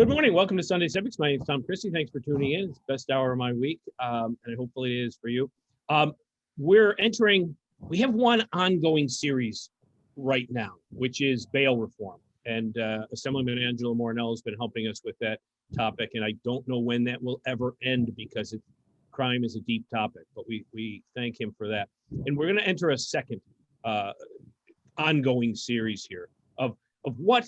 Good morning. Welcome to Sunday Civics. My name is Tom Christie. Thanks for tuning in. It's the best hour of my week, and hopefully it is for you. We have one ongoing series right now, which is bail reform. And Assemblyman Angelo Morinello has been helping us with that topic. And I don't know when that will ever end because crime is a deep topic, but we thank him for that. And we're going to enter a second ongoing series here of what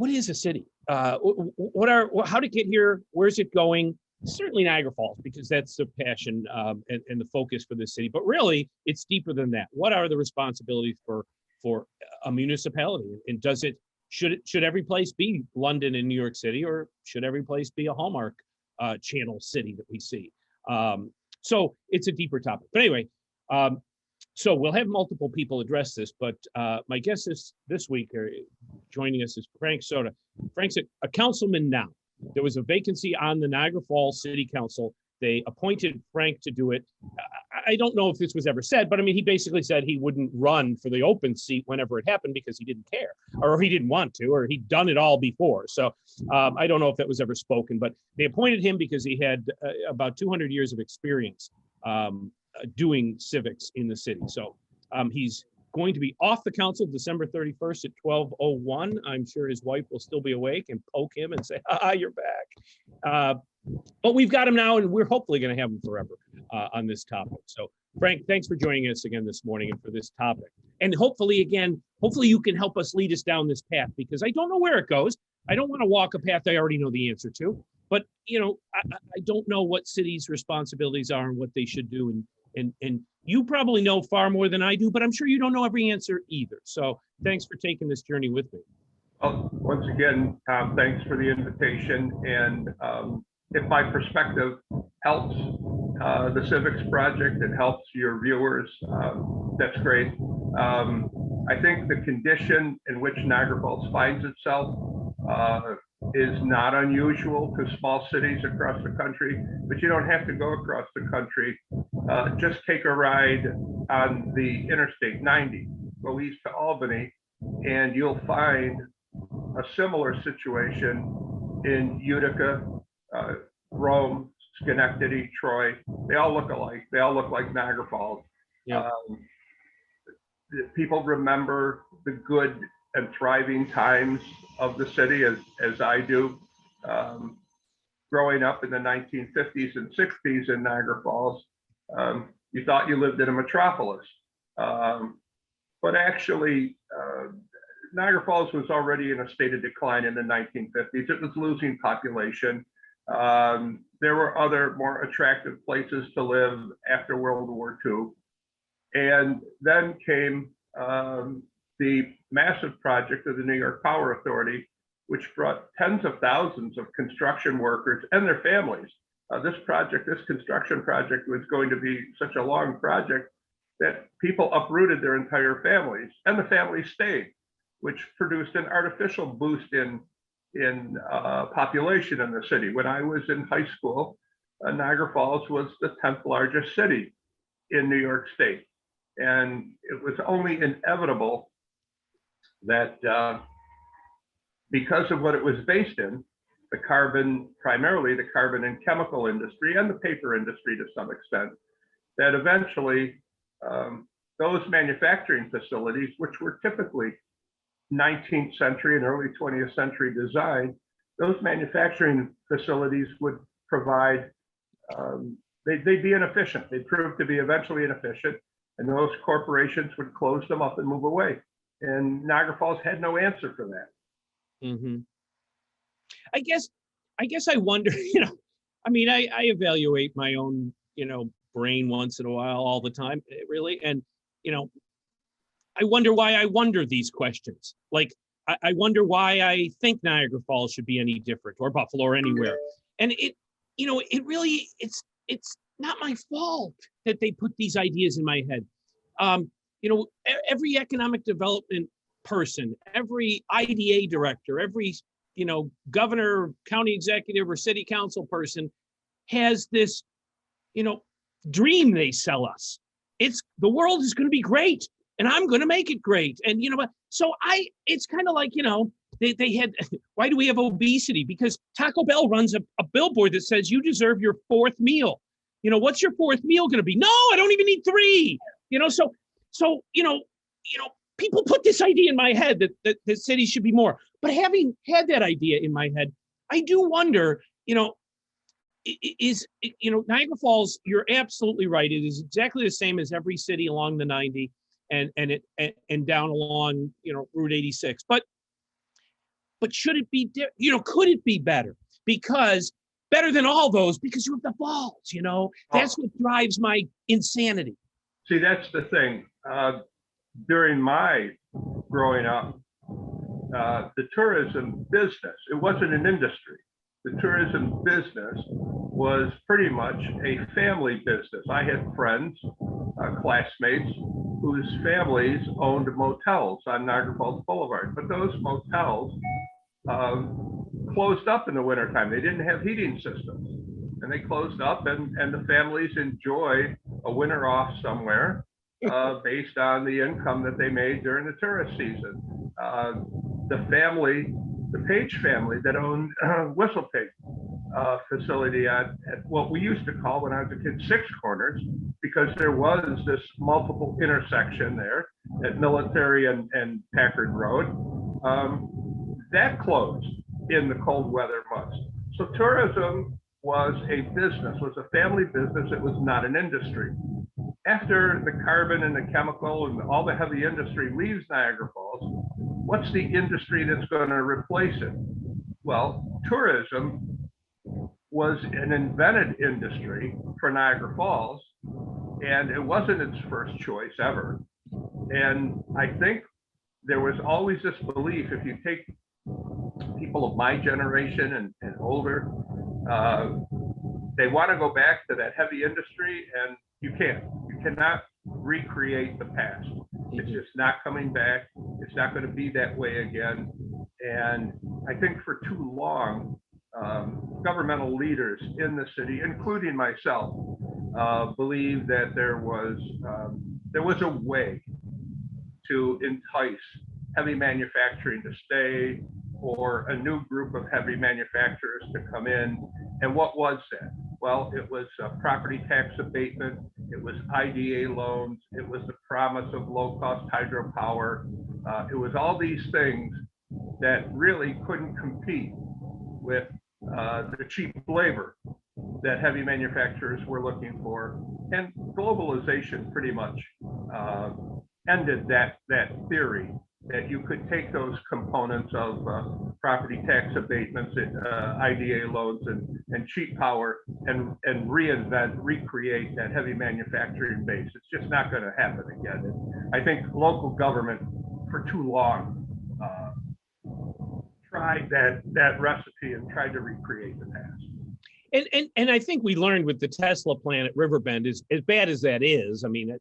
is a city? How to get here? Where's it going? Certainly Niagara Falls, because that's the passion and the focus for this city. But really, it's deeper than that. What are the responsibilities for a municipality? And should every place be London and New York City, or should every place be a Hallmark Channel city that we see? So it's a deeper topic. But anyway, so we'll have multiple people address this, but my guest this week joining us is Frank Soda. Frank's a councilman now. There was a vacancy on the Niagara Falls City Council. They appointed Frank to do it. I don't know if this was ever said, but I mean, he basically said he wouldn't run for the open seat whenever it happened because he didn't care, or he didn't want to, or he'd done it all before. So I don't know if that was ever spoken, but they appointed him because he had about 200 years of experience doing civics in the city. So he's going to be off the council December 31st at 12:01. I'm sure his wife will still be awake and poke him and say, you're back. But we've got him now, and we're hopefully going to have him forever on this topic. So Frank, thanks for joining us again this morning and for this topic. And hopefully you can help us lead us down this path, because I don't know where it goes. I don't want to walk a path I already know the answer to, but I don't know what cities' responsibilities are and what they should do. And you probably know far more than I do, but I'm sure you don't know every answer either. So thanks for taking this journey with me. Well, once again, Tom, thanks for the invitation. And if my perspective helps the Civics project, it helps your viewers, that's great. I think the condition in which Niagara Falls finds itself is not unusual to small cities across the country, but you don't have to go across the country. Just take a ride on the Interstate 90, go east to Albany, and you'll find a similar situation in Utica, Rome, Schenectady, Troy. They all look alike. They all look like Niagara Falls. Yeah. People remember the good and thriving times of the city as I do. Growing up in the 1950s and 60s in Niagara Falls, you thought you lived in a metropolis. But actually, Niagara Falls was already in a state of decline in the 1950s. It was losing population. There were other more attractive places to live after World War II. And then came the massive project of the New York Power Authority, which brought tens of thousands of construction workers and their families. This construction project was going to be such a long project that people uprooted their entire families, and the families stayed, which produced an artificial boost in population in the city. When I was in high school, Niagara Falls was the 10th largest city in New York State. And it was only inevitable that because of what it was based in, primarily the carbon and chemical industry and the paper industry to some extent, that eventually those manufacturing facilities, which were typically 19th century and early 20th century design, those manufacturing facilities would provide, they'd be inefficient. They'd prove to be eventually inefficient, and those corporations would close them up and move away. And Niagara Falls had no answer for that. Mm-hmm. I guess I wonder, I evaluate my own, brain once in a while, all the time, really. And, I wonder why I wonder these questions. Like, I wonder why I think Niagara Falls should be any different, or Buffalo, or anywhere. And it's not my fault that they put these ideas in my head. Every economic development person, every IDA director, every, governor, county executive, or city council person has this, dream they sell us. The world is going to be great, and I'm going to make it great. And, so it's kind of like, they had, why do we have obesity? Because Taco Bell runs a billboard that says you deserve your fourth meal. You know, what's your fourth meal going to be? No, I don't even need three. You know, so people put this idea in my head that cities should be more. But having had that idea in my head, I do wonder, Niagara Falls, you're absolutely right. It is exactly the same as every city along the 90 and down along, Route 86. But should it be, could it be better? Because better than all those, because you have the falls, that's what drives my insanity. See, that's the thing. During my growing up, the tourism business, it wasn't an industry. The tourism business was pretty much a family business. I had friends, classmates, whose families owned motels on Niagara Falls Boulevard, but those motels closed up in the wintertime. They didn't have heating systems, and they closed up, and the families enjoyed a winter off somewhere based on the income that they made during the tourist season. The Page family that owned Whistle Pig facility at what we used to call, when I was a kid, Six Corners, because there was this multiple intersection there at Military and Packard Road. That closed in the cold weather months. So tourism was a business, was a family business. It was not an industry. After the carbon and the chemical and all the heavy industry leaves Niagara Falls, what's the industry that's going to replace it? Well, tourism was an invented industry for Niagara Falls, and it wasn't its first choice ever. And I think there was always this belief, if you take people of my generation and older, they want to go back to that heavy industry, and you can't. You cannot recreate the past. It's just not coming back. It's not going to be that way again. And I think for too long, governmental leaders in the city, including myself, believed that there was a way to entice heavy manufacturing to stay, or a new group of heavy manufacturers to come in. And what was that? Well, it was property tax abatement. It was IDA loans. It was the promise of low-cost hydropower. It was all these things that really couldn't compete with the cheap labor that heavy manufacturers were looking for. And globalization pretty much ended that theory that you could take those components of property tax abatements, IDA loans, and cheap power, and recreate that heavy manufacturing base. It's just not going to happen again. And I think local government for too long tried that recipe and tried to recreate the past. And I think we learned with the Tesla plant at Riverbend, as bad as that is, I mean,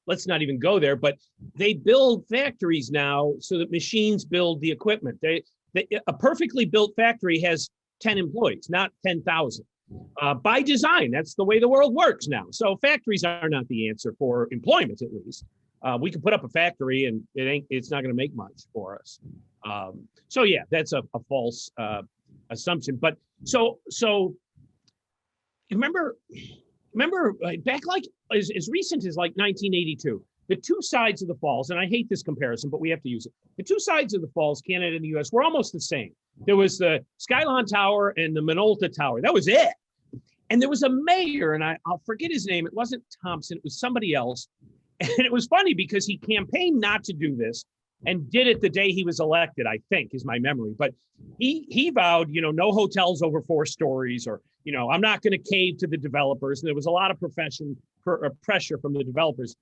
let's not even go there, but they build factories now so that machines build the equipment. A perfectly built factory has 10 employees, not 10,000. By design, that's the way the world works now. So factories are not the answer for employment, at least. We can put up a factory and it's not going to make much for us. So yeah, that's a false assumption. But so remember back like as recent as like 1982, the two sides of the falls, and I hate this comparison, but we have to use it. The two sides of the falls, Canada and the US, were almost the same. There was the Skylon Tower and the Minolta Tower. That was it. And there was a mayor, and I'll forget his name. It wasn't Thompson, it was somebody else. And it was funny because he campaigned not to do this and did it the day he was elected, I think, is my memory. But he vowed, no hotels over 4 stories, or, I'm not going to cave to the developers. And there was a lot of pressure from the developers.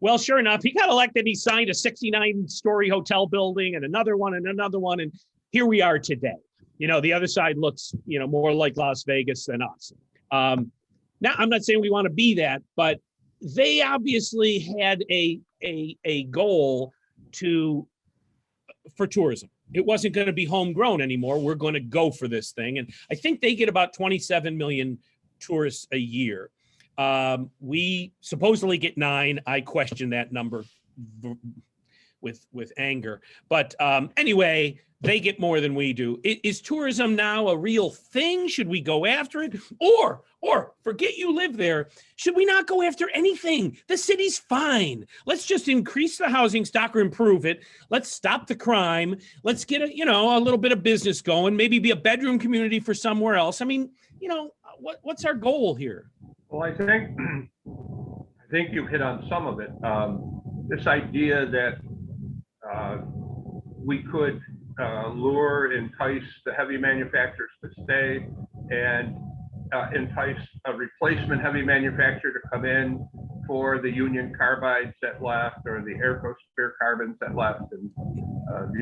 Well, sure enough, he got elected. He signed a 69-story hotel building and another one. And here we are today. The other side looks, more like Las Vegas than us. Now, I'm not saying we want to be that, but they obviously had a goal for tourism. It wasn't going to be homegrown anymore. We're going to go for this thing. And I think they get about 27 million tourists a year. We supposedly get 9. I question that number with anger. But anyway, they get more than we do. Is tourism now a real thing? Should we go after it? Or forget you live there. Should we not go after anything? The city's fine. Let's just increase the housing stock or improve it. Let's stop the crime. Let's get a little bit of business going. Maybe be a bedroom community for somewhere else. I mean, what's our goal here? Well, I think you hit on some of it. This idea that we could entice the heavy manufacturers to stay and entice a replacement heavy manufacturer to come in for the Union Carbides that left or the Airco Carbons that left. And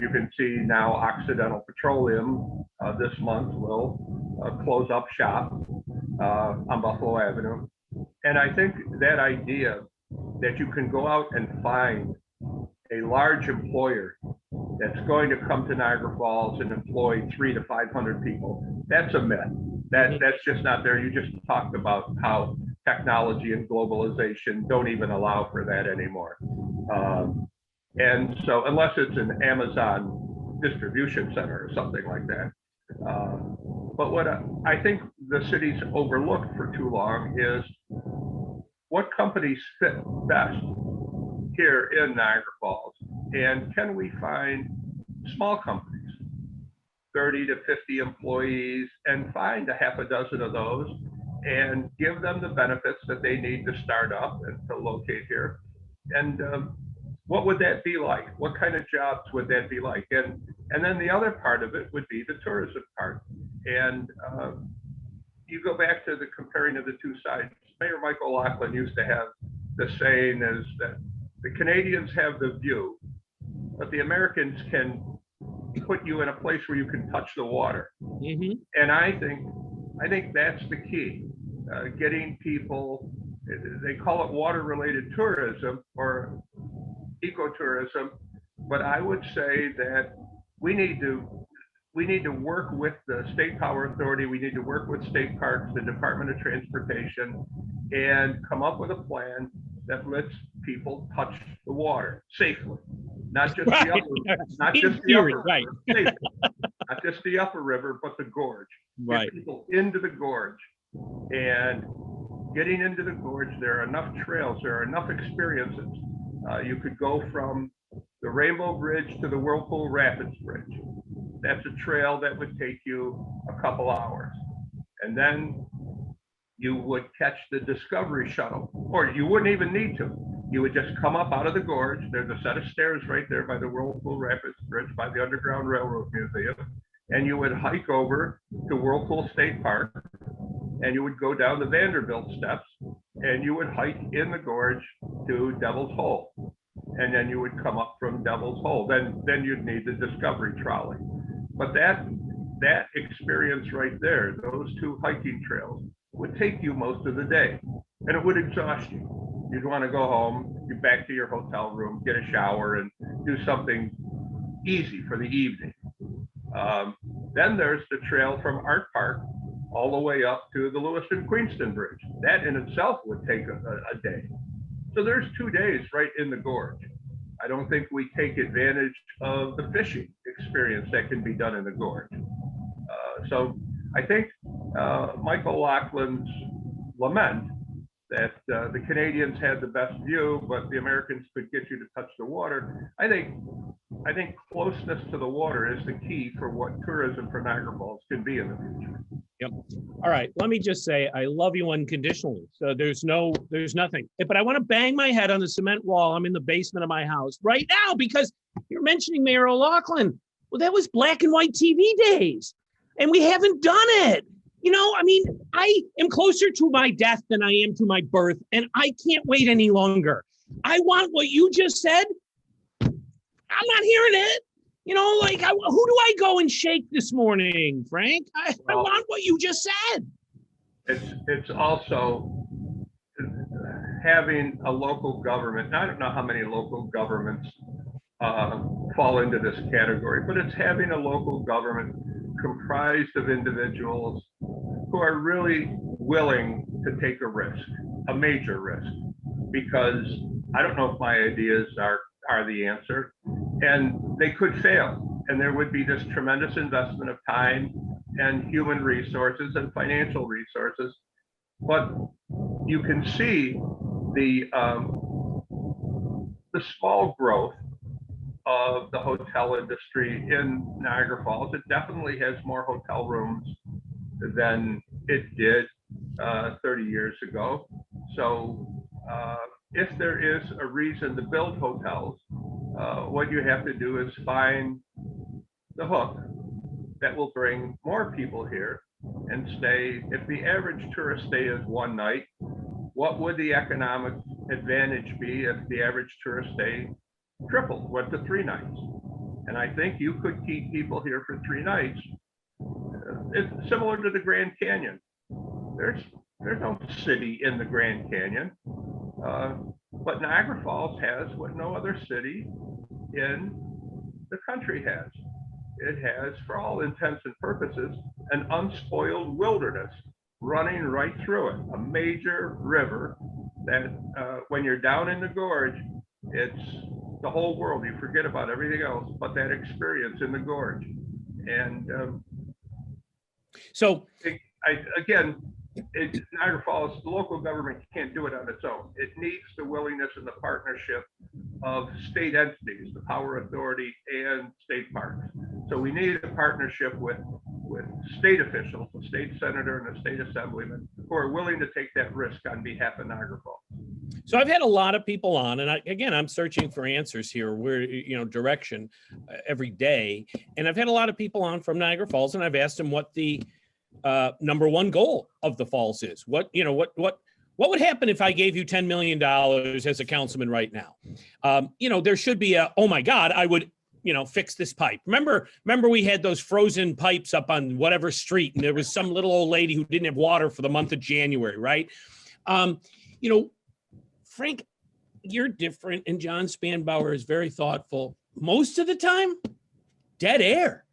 you can see now Occidental Petroleum this month will close up shop on Buffalo Avenue. And I think that idea that you can go out and find a large employer that's going to come to Niagara Falls and employ 300 to 500 people, that's a myth. That's just not there. You just talked about how technology and globalization don't even allow for that anymore. And so unless it's an Amazon distribution center or something like that. But what I think the city's overlooked for too long is what companies fit best here in Niagara Falls. And can we find small companies, 30 to 50 employees, and find a half a dozen of those and give them the benefits that they need to start up and to locate here? And what would that be like? What kind of jobs would that be like? And then the other part of it would be the tourism part. And you go back to the comparing of the two sides. Mayor Michael Laughlin used to have the saying is that the Canadians have the view, but the Americans can put you in a place where you can touch the water. Mm-hmm. And I think that's the key. Getting people, they call it water-related tourism or ecotourism, but I would say that we need to work with the State Power Authority. We need to work with state parks, the Department of Transportation, and come up with a plan that lets people touch the water safely, not just the upper, not just the upper river, safely. Not just the upper river, but the gorge. Get people into the gorge, and getting into the gorge, there are enough trails, there are enough experiences. You could go from the Rainbow Bridge to the Whirlpool Rapids Bridge. That's a trail that would take you a couple hours. And then you would catch the Discovery Shuttle, or you wouldn't even need to. You would just come up out of the gorge. There's a set of stairs right there by the Whirlpool Rapids Bridge, by the Underground Railroad Museum. And you would hike over to Whirlpool State Park, and you would go down the Vanderbilt steps, and you would hike in the gorge to Devil's Hole. And then you would come up from Devil's Hole. Then you'd need the Discovery Trolley. But that experience right there, those two hiking trails, would take you most of the day, and it would exhaust you. You'd want to go home, get back to your hotel room, get a shower, and do something easy for the evening. Then there's the trail from Art Park all the way up to the Lewiston-Queenston Bridge. That in itself would take a day. So there's 2 days right in the gorge. I don't think we take advantage of the fishing experience that can be done in the gorge. So I think Michael Laughlin's lament that the Canadians had the best view, but the Americans could get you to touch the water. I think closeness to the water is the key for what tourism for Niagara Falls can be in the future. Yep. All right. Let me just say, I love you unconditionally. So there's nothing, but I want to bang my head on the cement wall. I'm in the basement of my house right now because you're mentioning Mayor O'Loughlin. Well, that was black and white TV days, and we haven't done it. I mean, I am closer to my death than I am to my birth, and I can't wait any longer. I want what you just said. I'm not hearing it. Who do I go and shake this morning, Frank? I want what you just said. It's also having a local government. I don't know how many local governments fall into this category, but it's having a local government comprised of individuals who are really willing to take a risk, a major risk, because I don't know if my ideas are the answer. And they could fail. And there would be this tremendous investment of time and human resources and financial resources. But you can see the small growth of the hotel industry in Niagara Falls. It definitely has more hotel rooms than it did 30 years ago. So if there is a reason to build hotels, what you have to do is find the hook that will bring more people here and stay. If the average tourist stay is one night, what would the economic advantage be if the average tourist stay tripled, went to 3 nights? And I think you could keep people here for 3 nights. It's similar to the Grand Canyon. There's no city in the Grand Canyon, but Niagara Falls has what no other city in the country has. It has, for all intents and purposes, an unspoiled wilderness running right through it, a major river that when you're down in the gorge, it's the whole world. You forget about everything else but that experience in the gorge. And So Niagara Falls, the local government can't do it on its own. It needs the willingness and the partnership of state entities, the Power Authority and state parks. So we need a partnership with state officials, a state senator and a state assemblyman who are willing to take that risk on behalf of Niagara Falls. So I've had a lot of people on, and I'm searching for answers here. We're, direction every day. And I've had a lot of people on from Niagara Falls, and I've asked them what the number one goal of the falls is. What would happen if I gave you $10 million as a councilman right now? There should be oh my God, I would, fix this pipe. Remember we had those frozen pipes up on whatever street, and there was some little old lady who didn't have water for the month of January, right? Frank, you're different, and John Spanbauer is very thoughtful. Most of the time, dead air.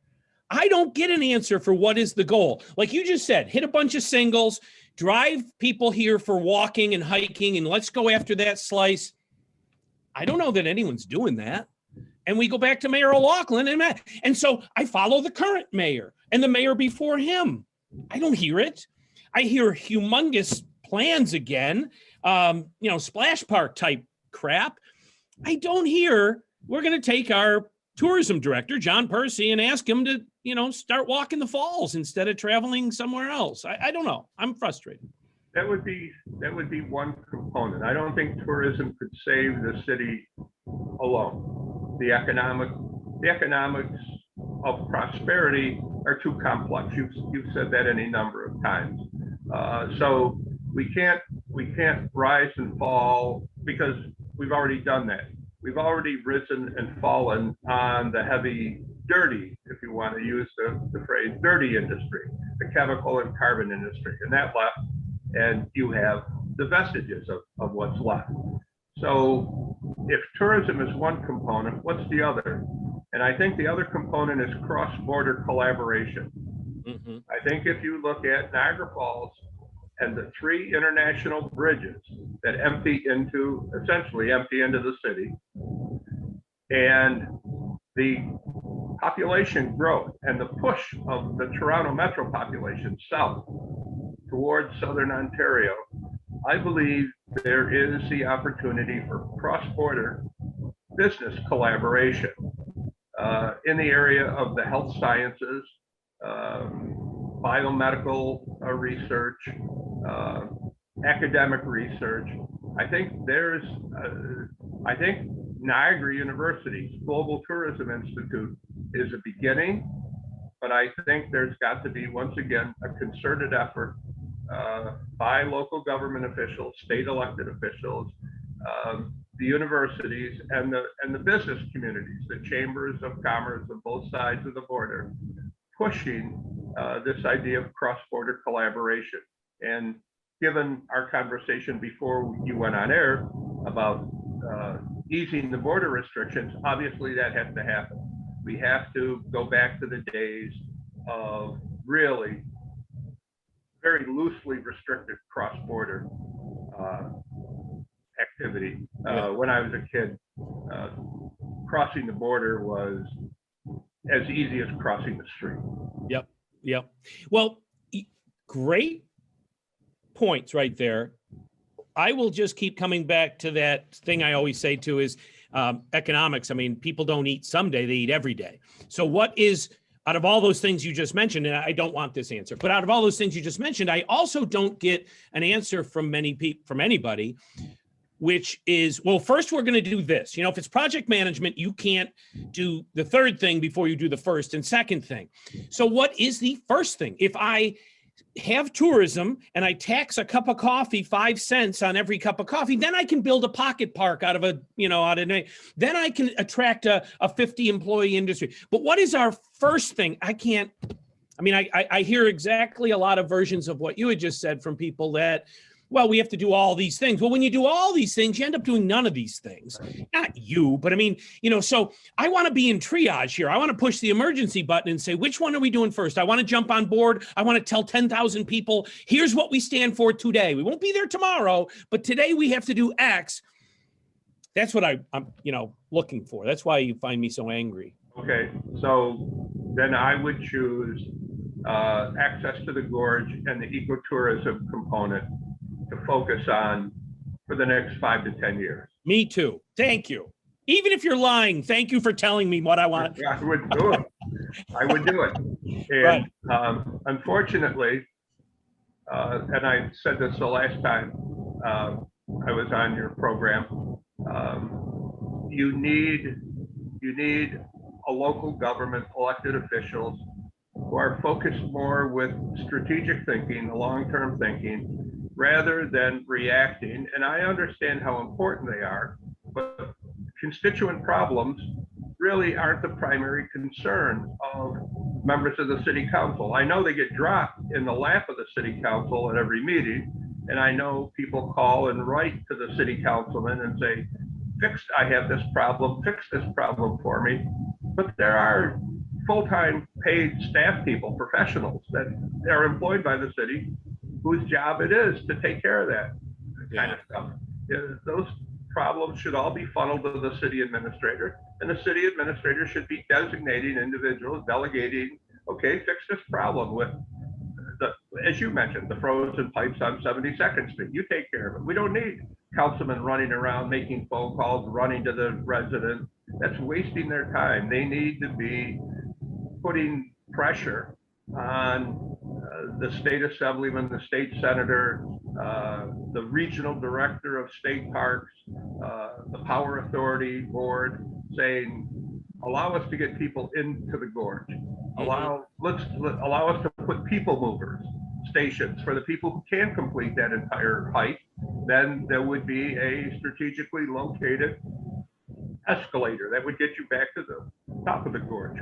I don't get an answer for what is the goal. Like you just said, hit a bunch of singles, drive people here for walking and hiking, and let's go after that slice. I don't know that anyone's doing that. And we go back to Mayor O'Loughlin, and so I follow the current mayor and the mayor before him. I don't hear it. I hear humongous plans again, splash park type crap. I don't hear we're going to take our tourism director, John Percy, and ask him to, start walking the falls instead of traveling somewhere else. I don't know. I'm frustrated. That would be one component. I don't think tourism could save the city alone. The economics of prosperity are too complex. You've said that any number of times. So we can't rise and fall because we've already done that. We've already risen and fallen on the heavy, dirty, if you want to use the phrase, dirty industry, the chemical and carbon industry, and that left, and you have the vestiges of what's left. So if tourism is one component, what's the other? And I think the other component is cross-border collaboration. Mm-hmm. I think if you look at Niagara Falls and the 3 international bridges that essentially empty into the city, and the population growth and the push of the Toronto metro population south towards southern Ontario, I believe there is the opportunity for cross-border business collaboration in the area of the health sciences, biomedical research, academic research. I think Niagara University's Global Tourism Institute is a beginning, but I think there's got to be, once again, a concerted effort by local government officials, state elected officials, the universities, and the business communities, the chambers of commerce on both sides of the border, pushing this idea of cross-border collaboration. And given our conversation before you went on air about easing the border restrictions, obviously that has to happen. We have to go back to the days of really very loosely restricted cross-border activity. When I was a kid, crossing the border was as easy as crossing the street. Yep. Yep. Well, great points right there. I will just keep coming back to that thing I always say too is economics. I mean, people don't eat someday, they eat every day. So what is, out of all those things you just mentioned, and I don't want this answer, but out of all those things you just mentioned, I also don't get an answer from many people, from anybody, which is, well, first we're going to do this. You know, if it's project management, you can't do the third thing before you do the first and second thing. So what is the first thing? If I have tourism and I tax a cup of coffee 5 cents on every cup of coffee, then I can build a pocket park out of then I can attract a 50 employee industry. But what is our first thing? I hear exactly a lot of versions of what you had just said from people that, well, we have to do all these things. Well, when you do all these things, you end up doing none of these things. Not you, but I mean, so I want to be in triage here. I want to push the emergency button and say, which one are we doing first? I want to jump on board. I want to tell 10,000 people, here's what we stand for today. We won't be there tomorrow, but today we have to do X. That's what I'm looking for. That's why you find me so angry. Okay, so then I would choose access to the gorge and the ecotourism component to focus on for the next 5 to 10 years. Me too. Thank you. Even if you're lying, thank you for telling me what I want. I would do it. I would do it. And right. Unfortunately, and I said this the last time I was on your program, you need a local government, elected officials who are focused more with strategic thinking, long-term thinking, rather than reacting. And I understand how important they are, but constituent problems really aren't the primary concern of members of the city council. I know they get dropped in the lap of the city council at every meeting, and I know people call and write to the city councilman and say, I have this problem, fix this problem for me. But there are full-time paid staff people, professionals that are employed by the city whose job it is to take care of that kind of stuff. Those problems should all be funneled to the city administrator, and the city administrator should be designating individuals, delegating, okay, fix this problem with, as you mentioned, the frozen pipes on 72nd Street. You take care of it. We don't need councilmen running around making phone calls, running to the residents. That's wasting their time. They need to be putting pressure on the state assemblyman, the state senator, the regional director of state parks, the power authority board, saying, allow us to get people into the gorge. Allow us to put people movers stations for the people who can complete that entire hike. Then there would be a strategically located escalator that would get you back to the top of the gorge.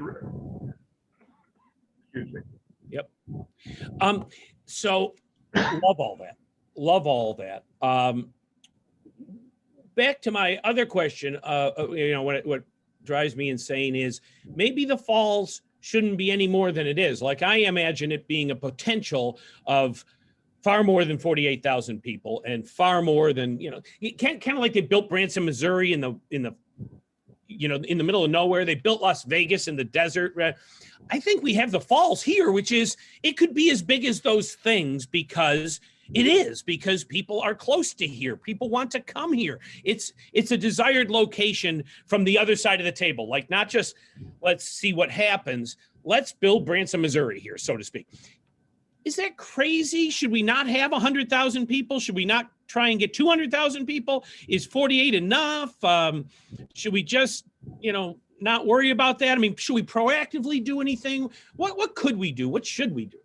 Excuse me. Yep. So love all that. Back to my other question, what drives me insane is maybe the falls shouldn't be any more than it is. Like I imagine it being a potential of far more than 48,000 people and far more than, kind of like they built Branson, Missouri in the middle of nowhere. They built Las Vegas in the desert. I think we have the falls here, which is, it could be as big as those things because people are close to here. People want to come here. It's a desired location from the other side of the table. Like not just, let's see what happens. Let's build Branson, Missouri here, so to speak. Is that crazy? Should we not have 100,000 people? Should we not try and get 200,000 people? Is 48 enough? Should we just, not worry about that? I mean, should we proactively do anything? What could we do? What should we do?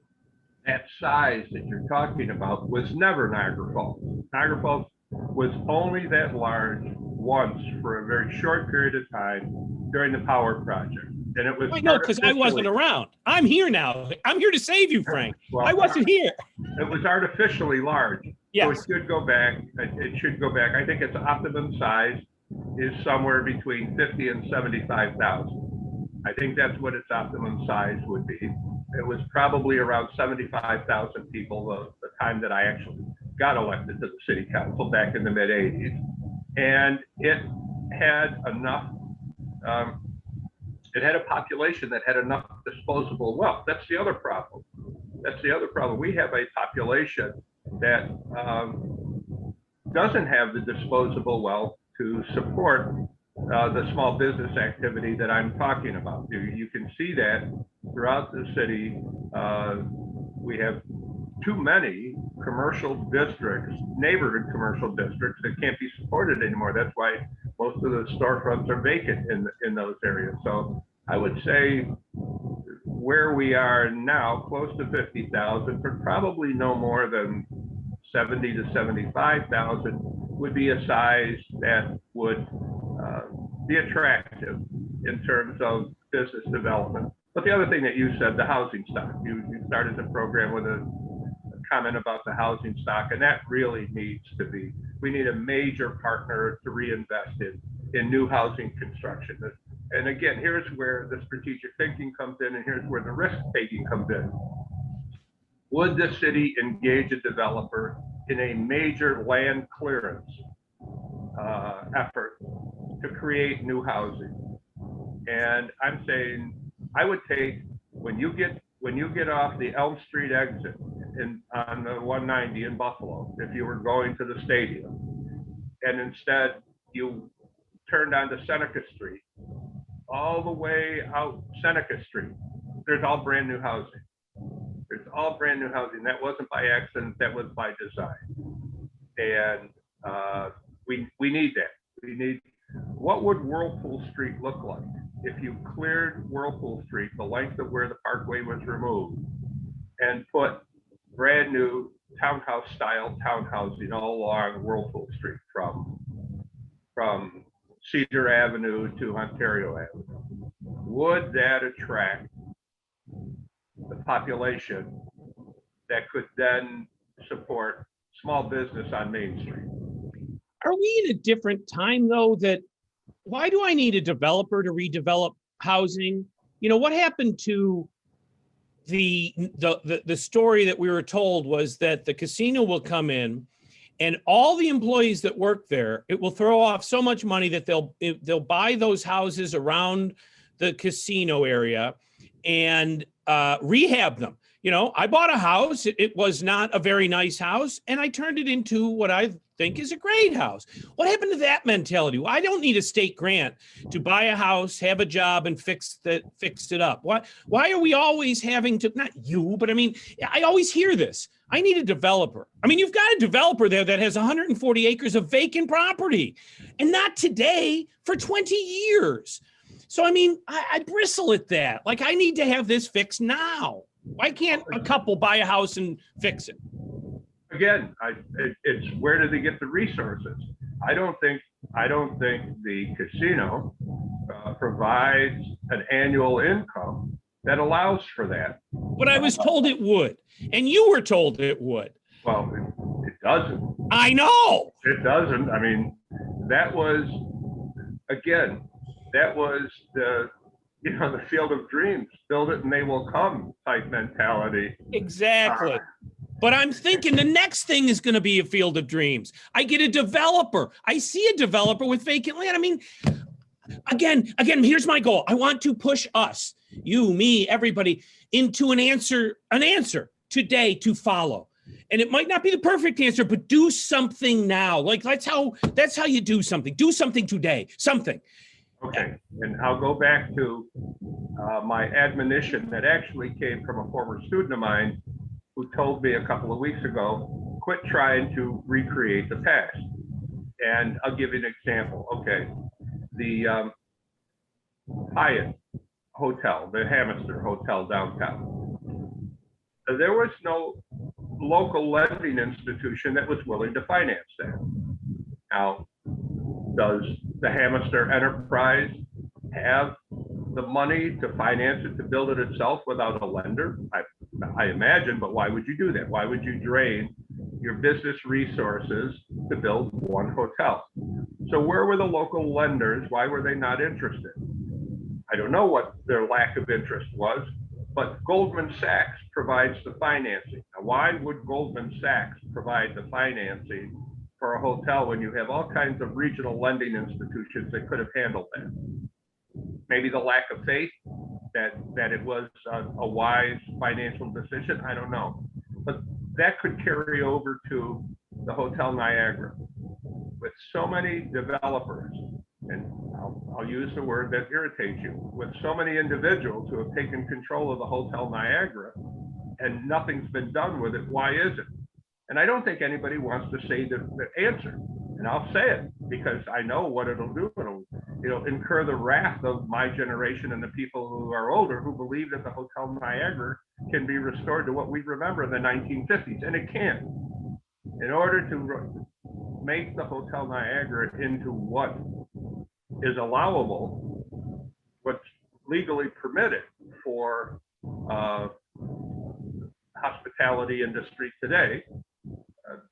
That size that you're talking about was never Niagara Falls. Niagara Falls was only that large once for a very short period of time during the power project. And it was because I wasn't around. I'm here now. I'm here to save you, Frank. Well, I wasn't here. It was artificially large. Yes. So it should go back. It should go back. I think its optimum size is somewhere between 50 and 75,000. I think that's what its optimum size would be. It was probably around 75,000 people the time that I actually got elected to the city council back in the mid 80s. And it had enough it had a population that had enough disposable wealth. That's the other problem. That's the other problem. We have a population that doesn't have the disposable wealth to support the small business activity that I'm talking about. You can see that throughout the city. We have too many commercial districts, neighborhood commercial districts that can't be supported anymore. That's why most of the storefronts are vacant in those areas. So I would say where we are now, close to 50,000, but probably no more than 70 to 75,000 would be a size that would be attractive in terms of business development. But the other thing that you said, the housing stock, you started the program with a comment about the housing stock, and that really needs to be, we need a major partner to reinvest in new housing construction. And again, here's where the strategic thinking comes in, and here's where the risk taking comes in. Would the city engage a developer in a major land clearance effort to create new housing? And I'm saying, I would take, when you get off the Elm Street exit on the 190 in Buffalo, if you were going to the stadium, and instead you turned onto Seneca Street, all the way out Seneca Street, there's all brand new housing. There's all brand new housing. That wasn't by accident, that was by design. And we need that. We need, what would Whirlpool Street look like if you cleared Whirlpool Street, the length of where the parkway was removed, and put brand new townhouse style townhousing all along Whirlpool Street from Cedar Avenue to Ontario Avenue? Would that attract the population that could then support small business on Main Street? Are we in a different time though, that why do I need a developer to redevelop housing? You know, what happened to the story that we were told was that the casino will come in and all the employees that work there, it will throw off so much money that they'll buy those houses around the casino area and rehab them. You know, I bought a house. It was not a very nice house, and I turned it into what I think is a great house. What happened to that mentality? Well, I don't need a state grant to buy a house, have a job, and fix it up. Why are we always having to, not you, but I mean, I always hear this. I need a developer. I mean, you've got a developer there that has 140 acres of vacant property, and not today, for 20 years. So, I mean, I bristle at that. Like, I need to have this fixed now. Why can't a couple buy a house and fix it? Again, it's where do they get the resources? I don't think the casino provides an annual income that allows for that. But I was told it would, and you were told it would. Well, it doesn't. I know. It doesn't. I mean, that was, again, that was the field of dreams, build it and they will come type mentality. Exactly. But I'm thinking the next thing is going to be a field of dreams. I get a developer. I see a developer with vacant land. I mean, again, here's my goal. I want to push us, you, me, everybody, into an answer today to follow. And it might not be the perfect answer, but do something now. Like that's how you do something. Do something today. Something. Okay, and I'll go back to my admonition that actually came from a former student of mine who told me a couple of weeks ago, quit trying to recreate the past. And I'll give you an example. Okay, the Hyatt Hotel, the Hamster Hotel downtown. There was no local lending institution that was willing to finance that. Now, does the Hamster enterprise have the money to finance it, to build it itself without a lender? I imagine, but why would you do that? Why would you drain your business resources to build one hotel? So where were the local lenders? Why were they not interested? I don't know what their lack of interest was, but Goldman Sachs provides the financing. Now, why would Goldman Sachs provide the financing for a hotel when you have all kinds of regional lending institutions that could have handled that? maybe the lack of faith that it was a wise financial decision. I don't know, but that could carry over to the Hotel Niagara with so many developers, and I'll use the word that irritates you, with so many individuals who have taken control of the Hotel Niagara and nothing's been done with it. Why is it? And I don't think anybody wants to say the answer. And I'll say it because I know what it'll do. It'll incur the wrath of my generation and the people who are older who believe that the Hotel Niagara can be restored to what we remember in the 1950s, and it can't. In order to make the Hotel Niagara into what is allowable, what's legally permitted for hospitality industry today,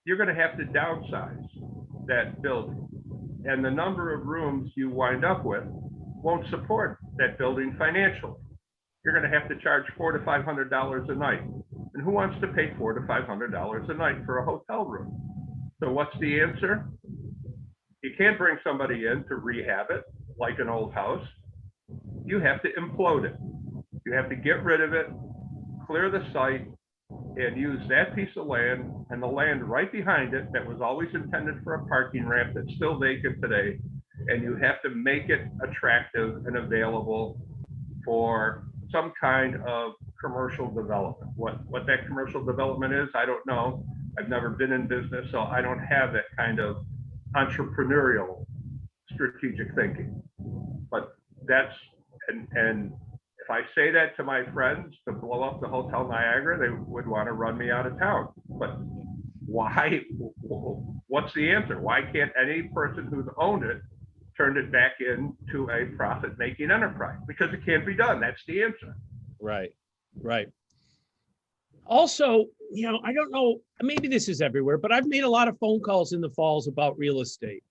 you're going to have to downsize that building, and the number of rooms you wind up with won't support that building financially. You're going to have to charge $400 to $500 a night, and who wants to pay $400 to $500 a night for a hotel room? So what's the answer? You can't bring somebody in to rehab it like an old house. You have to implode it. You have to get rid of it, clear the site, and use that piece of land and the land right behind it that was always intended for a parking ramp that's still vacant today. And you have to make it attractive and available for some kind of commercial development. What that commercial development is, I don't know. I've never been in business, so I don't have that kind of entrepreneurial strategic thinking. But that's, and if I say that to my friends to blow up the Hotel Niagara, they would want to run me out of town. But why? What's the answer? Why can't any person who's owned it turn it back into a profit-making enterprise? Because it can't be done. That's the answer. Right, right. Also, I don't know, maybe this is everywhere, but I've made a lot of phone calls in the Falls about real estate.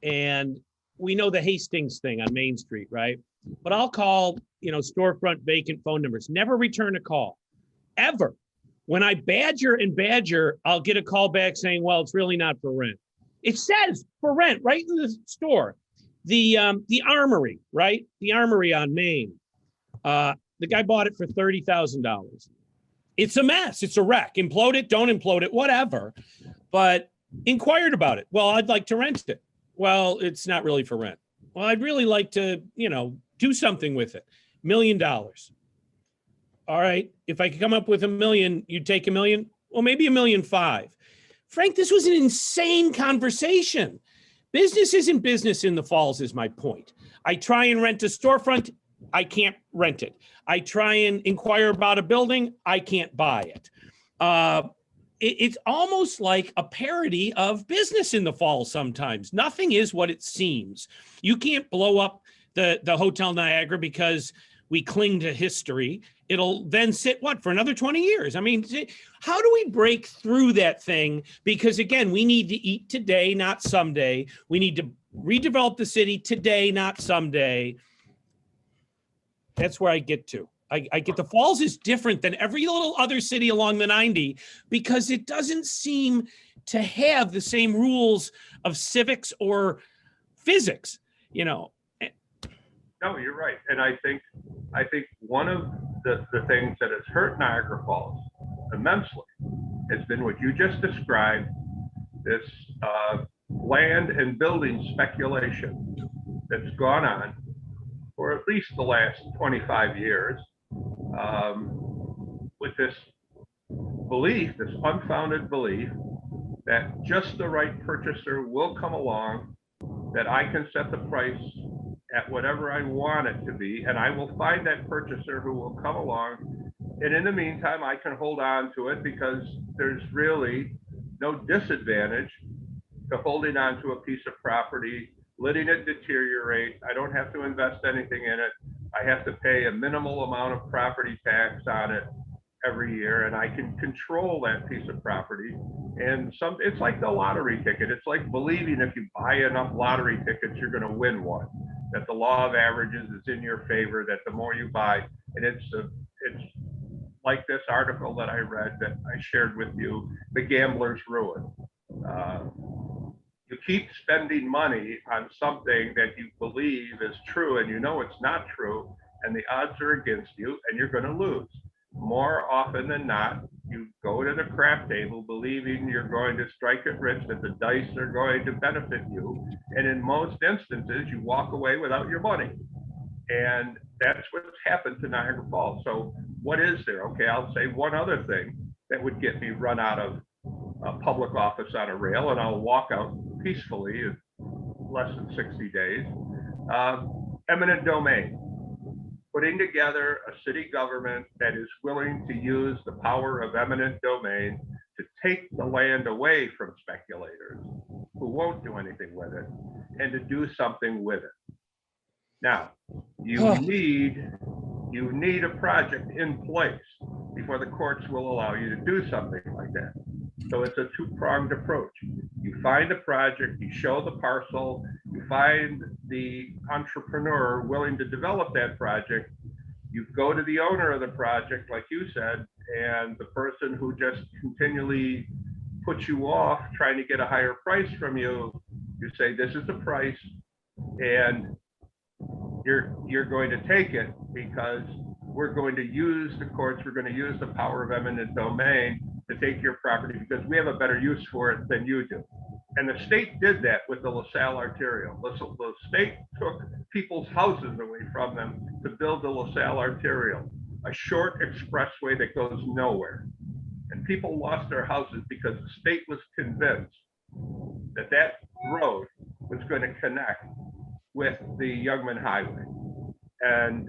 And we know the Hastings thing on Main Street, right? But I'll call, storefront vacant phone numbers, never return a call, ever. When I badger, I'll get a call back saying, well, it's really not for rent. It says for rent right in the store. The Armory, right? The Armory on Main. The guy bought it for $30,000. It's a mess. It's a wreck. Implode it, don't implode it, whatever. But inquired about it. Well, I'd like to rent it. Well, it's not really for rent. Well, I'd really like to, do something with it. $1 million. All right. If I could come up with $1 million, you'd take $1 million? Well, maybe $1.5 million. Frank, this was an insane conversation. Business isn't business in the Falls is my point. I try and rent a storefront. I can't rent it. I try and inquire about a building. I can't buy it. It's almost like a parody of business in the Falls sometimes. Nothing is what it seems. You can't blow up the Hotel Niagara because we cling to history. It'll then sit, for another 20 years? I mean, how do we break through that thing? Because again, we need to eat today, not someday. We need to redevelop the city today, not someday. That's where I get to. I get the Falls is different than every little other city along the 90 because it doesn't seem to have the same rules of civics or physics, No, you're right. And I think one of the things that has hurt Niagara Falls immensely has been what you just described, this land and building speculation that's gone on for at least the last 25 years, with this belief, this unfounded belief that just the right purchaser will come along, that I can set the price at whatever I want it to be, and I will find that purchaser who will come along. And in the meantime, I can hold on to it because there's really no disadvantage to holding on to a piece of property, letting it deteriorate. I don't have to invest anything in it. I have to pay a minimal amount of property tax on it every year, and I can control that piece of property. And it's like the lottery ticket. It's like believing if you buy enough lottery tickets, you're going to win one, that the law of averages is in your favor, that the more you buy, and it's like this article that I read that I shared with you, The Gambler's Ruin. You keep spending money on something that you believe is true and you know it's not true, and the odds are against you and you're going to lose. More often than not, you go to the crap table believing you're going to strike it rich, that the dice are going to benefit you. And in most instances, you walk away without your money. And that's what's happened to Niagara Falls. So what is there? Okay, I'll say one other thing that would get me run out of public office on a rail, and I'll walk out peacefully in less than 60 days. Eminent domain. Putting together a city government that is willing to use the power of eminent domain to take the land away from speculators who won't do anything with it, and to do something with it. Now, you need a project in place before the courts will allow you to do something like that. So it's a two-pronged approach. You find a project, you show the parcel, you find the entrepreneur willing to develop that project, you go to the owner of the project, like you said, and the person who just continually puts you off trying to get a higher price from you, you say, this is the price, and you're going to take it because we're going to use the courts, we're going to use the power of eminent domain to take your property because we have a better use for it than you do. And the state did that with the LaSalle Arterial. The state took people's houses away from them to build the LaSalle Arterial, a short expressway that goes nowhere. And people lost their houses because the state was convinced that that road was going to connect with the Youngman Highway. And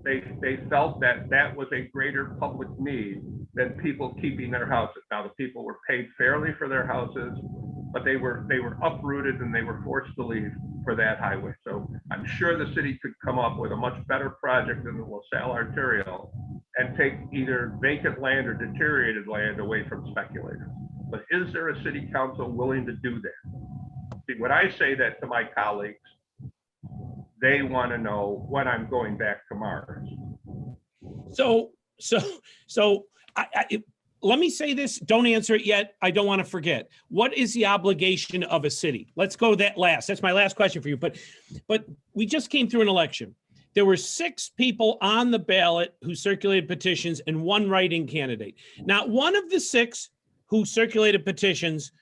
they felt that that was a greater public need than people keeping their houses. Now, the people were paid fairly for their houses, but they were uprooted and they were forced to leave for that highway. So I'm sure the city could come up with a much better project than the LaSalle Arterial and take either vacant land or deteriorated land away from speculators. But is there a city council willing to do that? See, when I say that to my colleagues, they want to know when I'm going back to Mars. So let me say this. Don't answer it yet. I don't want to forget. What is the obligation of a city? Let's go that last. That's my last question for you. But we just came through an election. There were 6 people on the ballot who circulated petitions and 1 write-in candidate. Not one of the 6 who circulated petitions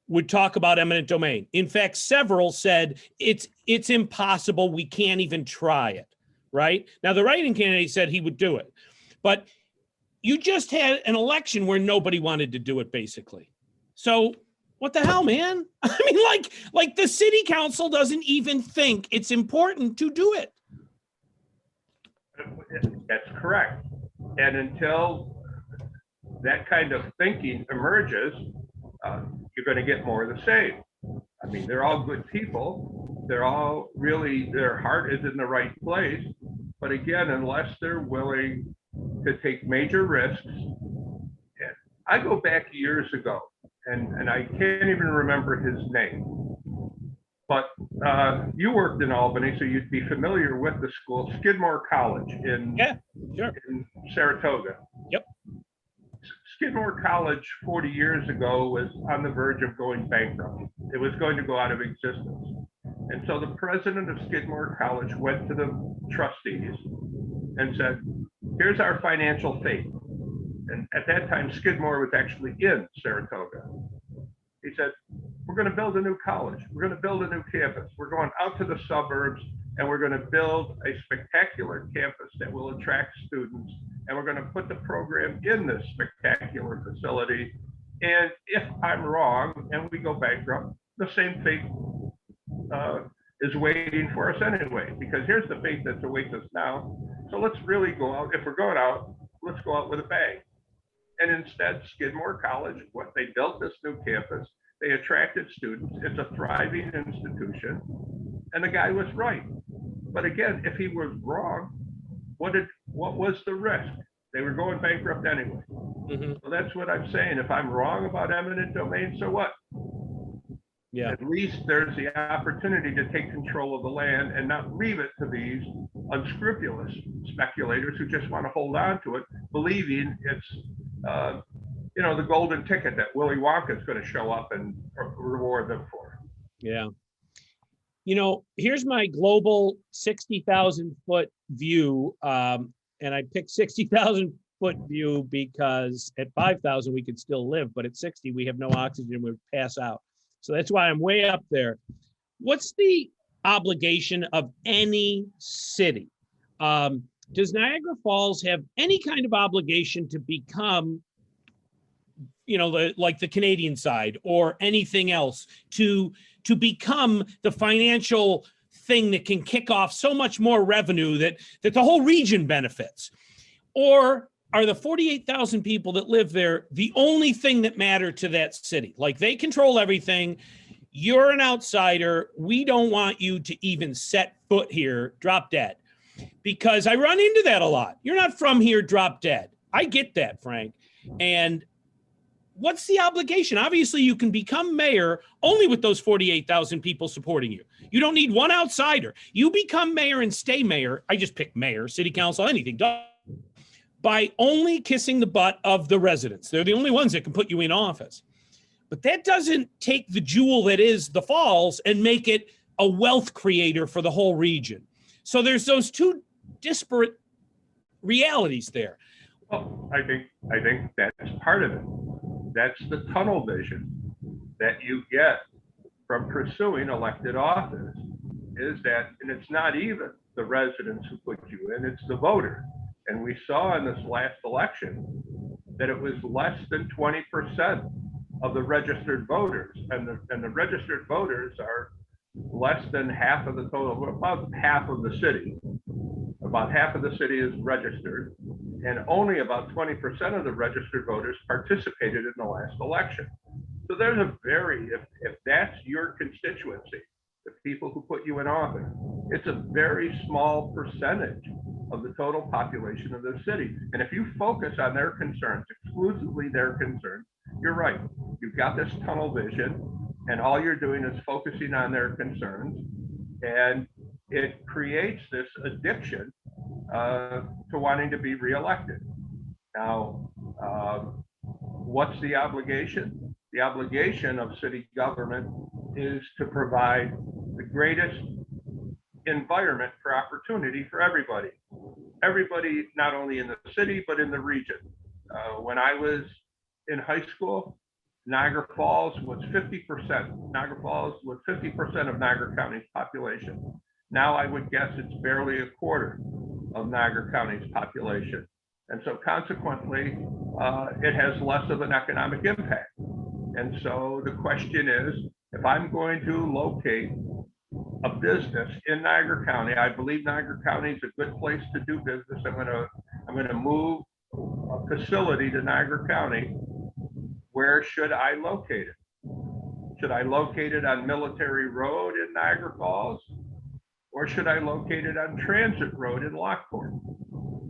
would talk about eminent domain. In fact, several said it's impossible. We can't even try it, right? Now, the write-in candidate said he would do it. But you just had an election where nobody wanted to do it, basically. So what the hell, man? I mean, like the city council doesn't even think it's important to do it. That's correct. And until that kind of thinking emerges, you're going to get more of the same. I mean, they're all good people. They're all really, their heart is in the right place. But again, unless they're willing to take major risks, and I go back years ago, and I can't even remember his name, but you worked in Albany, so you'd be familiar with the school, Skidmore College in Saratoga. Yep. Skidmore College 40 years ago was on the verge of going bankrupt. It was going to go out of existence. And so the president of Skidmore College went to the trustees and said, here's our financial fate. And at that time, Skidmore was actually in Saratoga. He said, we're going to build a new college. We're going to build a new campus. We're going out to the suburbs, and we're going to build a spectacular campus that will attract students. And we're going to put the program in this spectacular facility. And if I'm wrong and we go bankrupt, the same fate is waiting for us anyway, because here's the fate that awaits us now. So let's really go out. If we're going out, let's go out with a bang. And instead, Skidmore College, what they built this new campus, they attracted students. It's a thriving institution. And the guy was right. But again, if he was wrong, what was the risk? They were going bankrupt anyway. Mm-hmm. So that's what I'm saying. If I'm wrong about eminent domain, so what? Yeah. At least there's the opportunity to take control of the land and not leave it to these unscrupulous speculators who just want to hold on to it, believing the golden ticket that Willy Wonka is going to show up and reward them for. Yeah. Here's my global 60,000 foot view. And I picked 60,000 foot view because at 5,000 we could still live, but at 60 we have no oxygen, we would pass out. So that's why I'm way up there. What's the obligation of any city? Does Niagara Falls have any kind of obligation to become, like the Canadian side or anything else, to become the financial thing that can kick off so much more revenue that the whole region benefits? Or are the 48,000 people that live there the only thing that matter to that city? Like, they control everything. You're an outsider. We don't want you to even set foot here, drop dead. Because I run into that a lot. You're not from here, drop dead. I get that, Frank. And what's the obligation? Obviously, you can become mayor only with those 48,000 people supporting you. You don't need one outsider. You become mayor and stay mayor. I just pick mayor, city council, anything, by only kissing the butt of the residents. They're the only ones that can put you in office. But that doesn't take the jewel that is the Falls and make it a wealth creator for the whole region. So there's those two disparate realities there. Well, I think that's part of it. That's the tunnel vision that you get from pursuing elected office, is that, and it's not even the residents who put you in, it's the voters. And we saw in this last election that it was less than 20% of the registered voters, and the registered voters are less than half of the total, about half of the city. About half of the city is registered, and only about 20% of the registered voters participated in the last election. So there's if that's your constituency, the people who put you in office, it's a very small percentage of the total population of the city. And if you focus on their concerns, exclusively their concerns, you're right. You've got this tunnel vision, and all you're doing is focusing on their concerns, and it creates this addiction to wanting to be reelected. Now, what's the obligation? The obligation of city government is to provide the greatest environment for opportunity for everybody. Everybody, not only in the city, but in the region. When I was in high school, Niagara Falls was 50%. Niagara Falls was 50% of Niagara County's population. Now I would guess it's barely a quarter of Niagara County's population. And so consequently, it has less of an economic impact. And so the question is, if I'm going to locate a business in Niagara County, I believe Niagara County is a good place to do business. I'm going to move a facility to Niagara County. Where should I locate it? Should I locate it on Military Road in Niagara Falls? Or should I locate it on Transit Road in Lockport?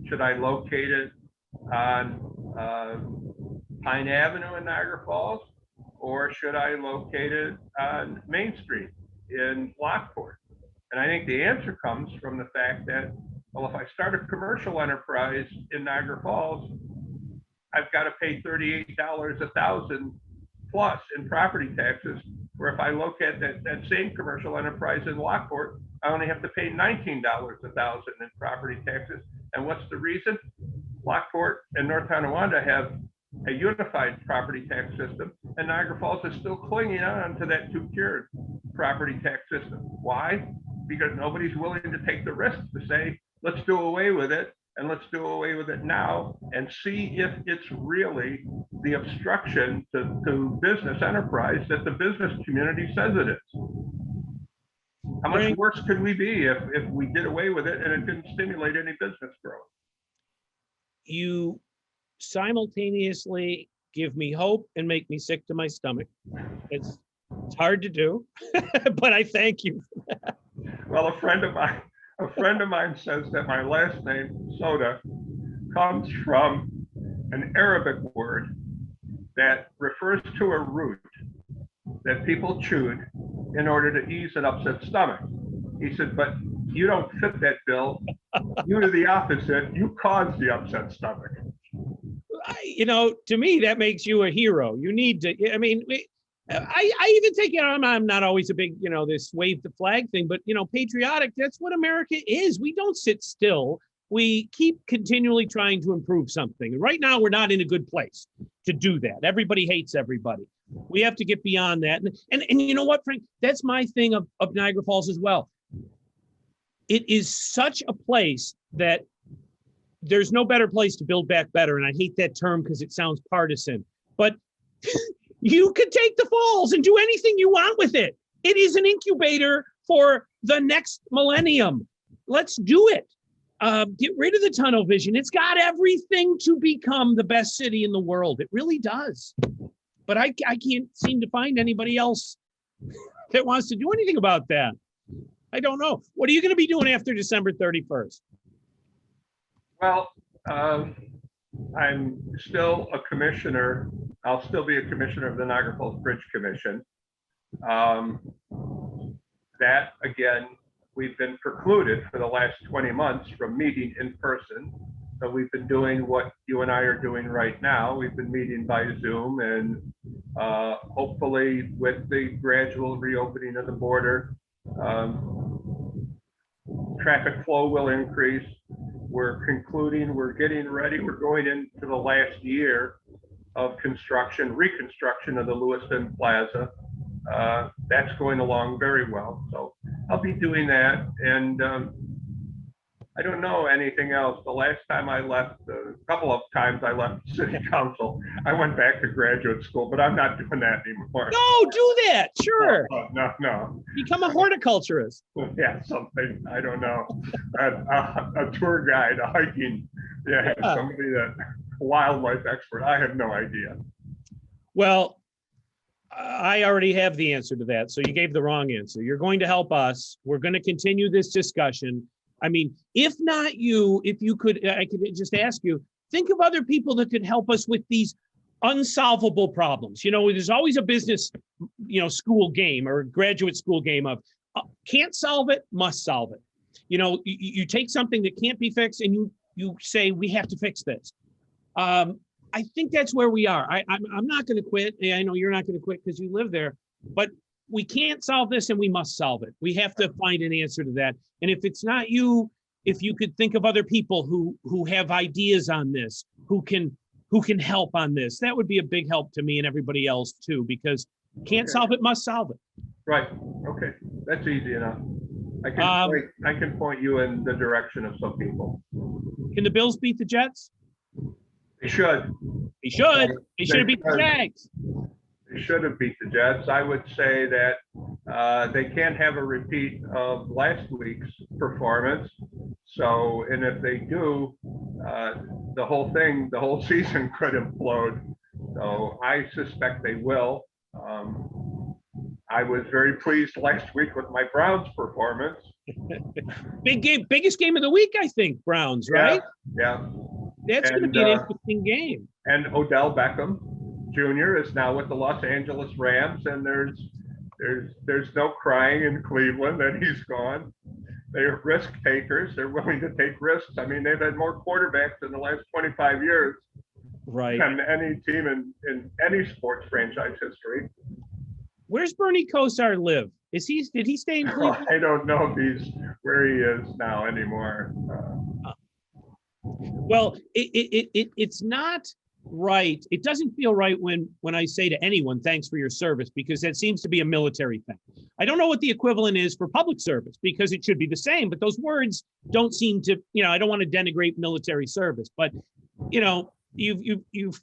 Should I locate it on Pine Avenue in Niagara Falls? Or should I locate it on Main Street in Lockport? And I think the answer comes from the fact that, well, if I start a commercial enterprise in Niagara Falls, I've got to pay $38 a thousand plus in property taxes, where if I locate that same commercial enterprise in Lockport, I only have to pay $19 a thousand in property taxes. And what's the reason? Lockport and North Tonawanda have a unified property tax system, and Niagara Falls is still clinging on to that two-tiered property tax system. Why? Because nobody's willing to take the risk to say, let's do away with it, and let's do away with it now and see if it's really the obstruction to business enterprise that the business community says it is. How much worse could we be if we did away with it and it didn't stimulate any business growth? You simultaneously give me hope and make me sick to my stomach. It's hard to do, but I thank you for that. Well, a friend of mine says that my last name, Soda, comes from an Arabic word that refers to a root that people chewed in order to ease an upset stomach. He said, but you don't fit that bill. You're the opposite. You caused the upset stomach. To me, that makes you a hero. You need to, I mean, I even take it on. I'm not always a big, this wave the flag thing, but, patriotic, that's what America is. We don't sit still. We keep continually trying to improve something. And right now, we're not in a good place to do that. Everybody hates everybody. We have to get beyond that. And you know what, Frank? That's my thing of Niagara Falls as well. It is such a place that there's no better place to build back better. And I hate that term because it sounds partisan, but you could take the falls and do anything you want with it. It is an incubator for the next millennium. Let's do it. Get rid of the tunnel vision. It's got everything to become the best city in the world. It really does. But I can't seem to find anybody else that wants to do anything about that. I don't know. What are you going to be doing after December 31st? Well, I'm still a commissioner. I'll still be a commissioner of the Niagara Falls Bridge Commission. That, again, we've been precluded for the last 20 months from meeting in person. So we've been doing what you and I are doing right now. We've been meeting by Zoom, and hopefully with the gradual reopening of the border, traffic flow will increase. We're concluding, we're getting ready. We're going into the last year of reconstruction of the Lewiston Plaza. That's going along very well. So I'll be doing that. And I don't know anything else. The last time I left, a couple of times I left city council, I went back to graduate school, but I'm not doing that anymore. No, do that. Sure. No. Become a horticulturist. Yeah, something, I don't know. A tour guide, a hiking, somebody that, a wildlife expert. I have no idea. Well, I already have the answer to that. So you gave the wrong answer. You're going to help us. We're going to continue this discussion. I mean, if not you, if you could, I could just ask you, think of other people that could help us with these unsolvable problems. There's always a business, school game or graduate school game of can't solve it, must solve it. You take something that can't be fixed and you say, we have to fix this. I think that's where we are. I'm not going to quit. I know you're not going to quit because you live there, but we can't solve this and we must solve it. We have to find an answer to that. And if it's not you, if you could think of other people who have ideas on this, who can help on this, that would be a big help to me and everybody else too, because can't solve it, must solve it. Right. Okay. That's easy enough. I can point you in the direction of some people. Can the Bills beat the Jets? They should. They should. They should have beat the Jags. They should have beat the Jets. I would say that they can't have a repeat of last week's performance. So, and if they do, the whole season could implode. So I suspect they will. I was very pleased last week with my Browns performance. Big game, biggest game of the week, I think, Browns, right? Yeah. That's going to be an interesting game. And Odell Beckham Jr. is now with the Los Angeles Rams, and there's no crying in Cleveland that he's gone. They're risk takers. They're willing to take risks. I mean, they've had more quarterbacks in the last 25 years than any team in any sports franchise history. Where's Bernie Kosar live? Did he stay in Cleveland? I don't know if he's where he is now anymore. Well, it's not right. It doesn't feel right when I say to anyone, thanks for your service, because that seems to be a military thing. I don't know what the equivalent is for public service, because it should be the same, but those words don't seem to, I don't want to denigrate military service, but you've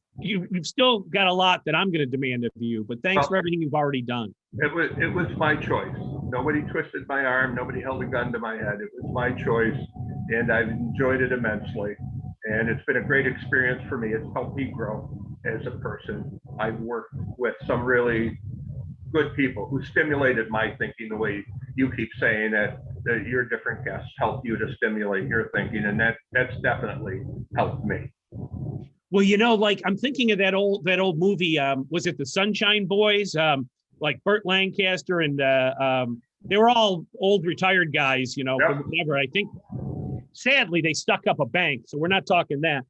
still got a lot that I'm going to demand of you, but thanks for everything you've already done. It was my choice. Nobody twisted my arm. Nobody held a gun to my head. It was my choice, and I've enjoyed it immensely. And it's been a great experience for me. It's helped me grow as a person. I've worked with some really good people who stimulated my thinking the way you keep saying that your different guests help you to stimulate your thinking, and that's definitely helped me. Well, like I'm thinking of that old movie. Was it the Sunshine Boys? Like Burt Lancaster and they were all old retired guys, Yep. whatever. I think sadly they stuck up a bank, so we're not talking that.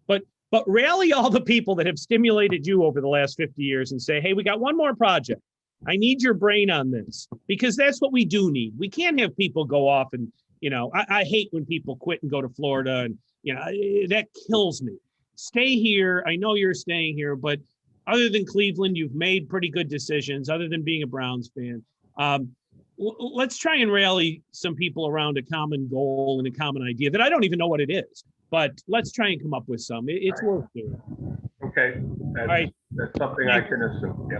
But but rally all the people that have stimulated you over the last 50 years and say, hey, we got one more project. I need your brain on this, because that's what we do need. We can't have people go off and, I hate when people quit and go to Florida, and, that kills me. Stay here. I know you're staying here, but other than Cleveland, you've made pretty good decisions other than being a Browns fan. Let's try and rally some people around a common goal and a common idea that I don't even know what it is, but let's try and come up with some. It's worth doing. Okay. All right. That's something I can assume. Yeah.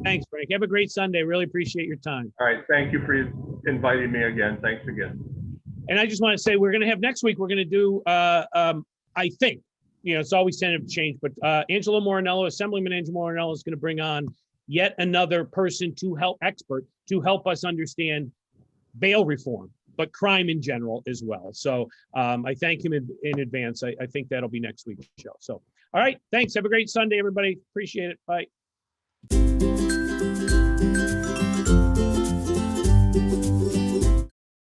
Thanks, Frank. Have a great Sunday. Really appreciate your time. All right. Thank you for inviting me again. Thanks again. And I just want to say, we're going to have next week, we're going to do, I think, it's always tended to change, but Angelo Morinello, Assemblyman Angelo Morinello, is going to bring on yet another person to help us understand bail reform, but crime in general as well. So I thank him in advance. I think that'll be next week's show. So, all right. Thanks. Have a great Sunday, everybody. Appreciate it. Bye.